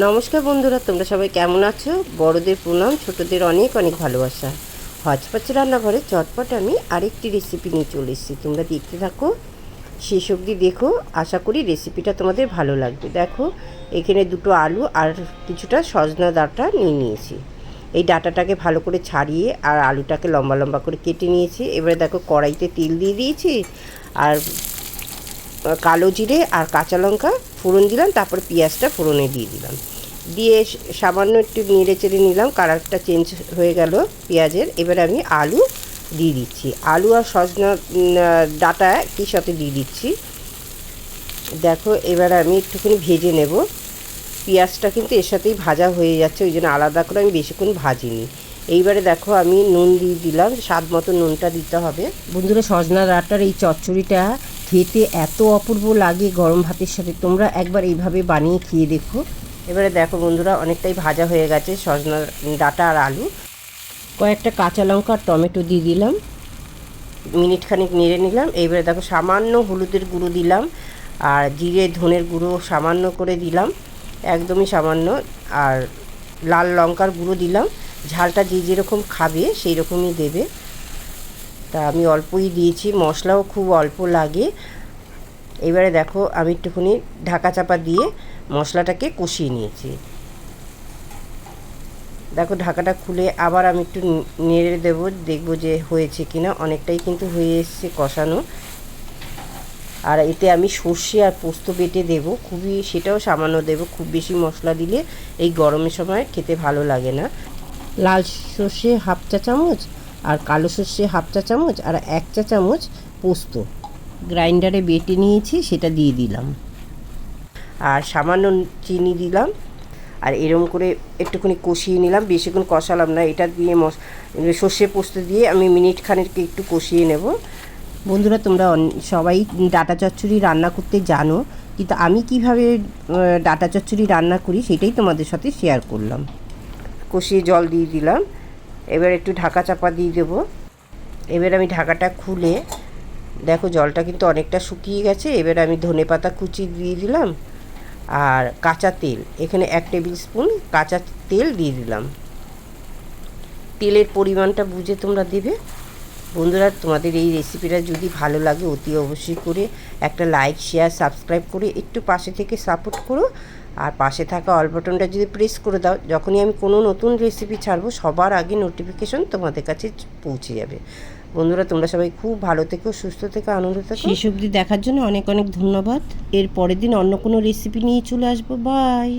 নমস্কার বন্ধুরা, তোমরা সবাই কেমন আছো? বড়দের প্রণাম, ছোটদের অনেক অনেক ভালোবাসা। হচপচ রান্নাঘরে চটপট আমি আরেকটি রেসিপি নিয়ে চলে এসেছি। তোমরা দেখতে থাকো, শেষ অবধি দেখো। আশা করি রেসিপিটা তোমাদের ভালো লাগবে। দেখো, এখানে দুটো আলু আর কিছুটা সজনা ডাঁটা নিয়ে নিয়েছি। এই ডাঁটাটাকে ভালো করে ছাড়িয়ে আর আলুটাকে লম্বা লম্বা করে কেটে নিয়েছি। এবারে দেখো, কড়াইতে তেল দিয়ে দিয়েছি আর কালো জিরে আর কাঁচা লঙ্কা ফোড়ন দিলাম, তারপর পেঁয়াজটা ফোড়নে দিয়ে দিলাম। দিয়ে সামান্য একটু নেড়ে চেড়ে নিলাম, কালারটা চেঞ্জ হয়ে গেল পেঁয়াজের। এবার আমি আলু দিয়ে দিচ্ছি, আলু আর সজনা ডাঁটা একই সাথে দিয়ে দিচ্ছি। দেখো, এবার আমি একটুখানি ভেজে নেব। পেঁয়াজটা কিন্তু এর সাথেই ভাজা হয়ে যাচ্ছে, ওই জন্য আলাদা করে আমি বেশিক্ষণ ভাজিনি। এইবারে দেখো, আমি নুন দিয়ে দিলাম, স্বাদ মতো নুনটা দিতে হবে। বন্ধুরা, সজনা ডাঁটার এই চচ্চড়িটা খেতে এত অপূর্ব লাগে গরম ভাতের সাথে, তোমরা একবার এইভাবে বানিয়ে খেয়ে দেখো। এবারে দেখো বন্ধুরা, অনেকটাই ভাজা হয়ে গেছে সজনা ডাঁটা আর আলু। কয়েকটা কাঁচা লঙ্কা আর টমেটো দিয়ে দিলাম, মিনিটখানেক নেড়ে নিলাম। এইবারে দেখো, সামান্য হলুদের গুঁড়ো দিলাম আর জিরে ধনের গুঁড়ো সামান্য করে দিলাম, একদমই সামান্য। আর লাল লঙ্কার গুঁড়ো দিলাম। ঝালটা যে যেরকম খাবে সেই রকমই দেবে, তা আমি অল্পই দিয়েছি, মশলাও খুব অল্প লাগে। এবারে দেখো, আমি একটুখানি ঢাকা চাপা দিয়ে মশলাটাকে কষিয়ে নিয়েছি। দেখো, ঢাকাটা খুলে আবার আমি একটু নেড়ে দেবো, দেখবো যে হয়েছে কিনা। অনেকটাই কিন্তু হয়ে এসছে কষানো। আর এতে আমি সর্ষে আর পোস্ত বেটে দেবো, খুবই, সেটাও সামান্য দেবো। খুব বেশি মশলা দিলে এই গরমের সময় খেতে ভালো লাগে না। লাল সর্ষে হাফ চা চামচ আর কালো সর্ষে হাফ চা চামচ আর 1 চা চামচ পোস্ত গ্রাইন্ডারে বেটে নিয়েছি, সেটা দিয়ে দিলাম। আর সামান্য চিনি দিলাম। আর এরকম করে একটুখানি কষিয়ে নিলাম, বেশিক্ষণ কষালাম না। এটা দিয়ে সর্ষে পোস্ত দিয়ে আমি মিনিট খানেক একটু কষিয়ে নেব। বন্ধুরা, তোমরা সবাই ডাঁটা চচ্চড়ি রান্না করতে জানো, কিন্তু আমি কিভাবে ডাঁটা চচ্চড়ি রান্না করি সেটাই তোমাদের সাথে শেয়ার করলাম। কষিয়ে জল দিয়ে দিলাম। এবার একটু ঢাকা চাপা দিয়ে দেবো। এবার আমি ঢাকাটা খুলে দেখো, জলটা কিন্তু অনেকটা শুকিয়ে গেছে। এবার আমি ধনেপাতা কুচি দিয়ে দিলাম আর কাঁচা তেল, এখানে 1 টেবিল স্পুন কাঁচা তেল দিয়ে দিলাম। তেলের পরিমাণটা বুঝে তোমরা দেবে। বন্ধুরা, তোমাদের এই রেসিপিটা যদি ভালো লাগে অতি অবশ্যই করে একটা লাইক, শেয়ার, সাবস্ক্রাইব করে একটু পাশে থেকে সাপোর্ট করো। আর পাশে থাকা অল বাটনটা যদি প্রেস করে দাও, যখনই আমি কোনো নতুন রেসিপি ছাড়বো সবার আগে নোটিফিকেশন তোমাদের কাছে পৌঁছে যাবে। বন্ধুরা, তোমরা সবাই খুব ভালো থেকো, সুস্থ থেকো, আনন্দ থেকো। শেষ অবধি দেখার জন্য অনেক অনেক ধন্যবাদ। এর পরের দিন অন্য কোনো রেসিপি নিয়ে চলে আসবো। বাই।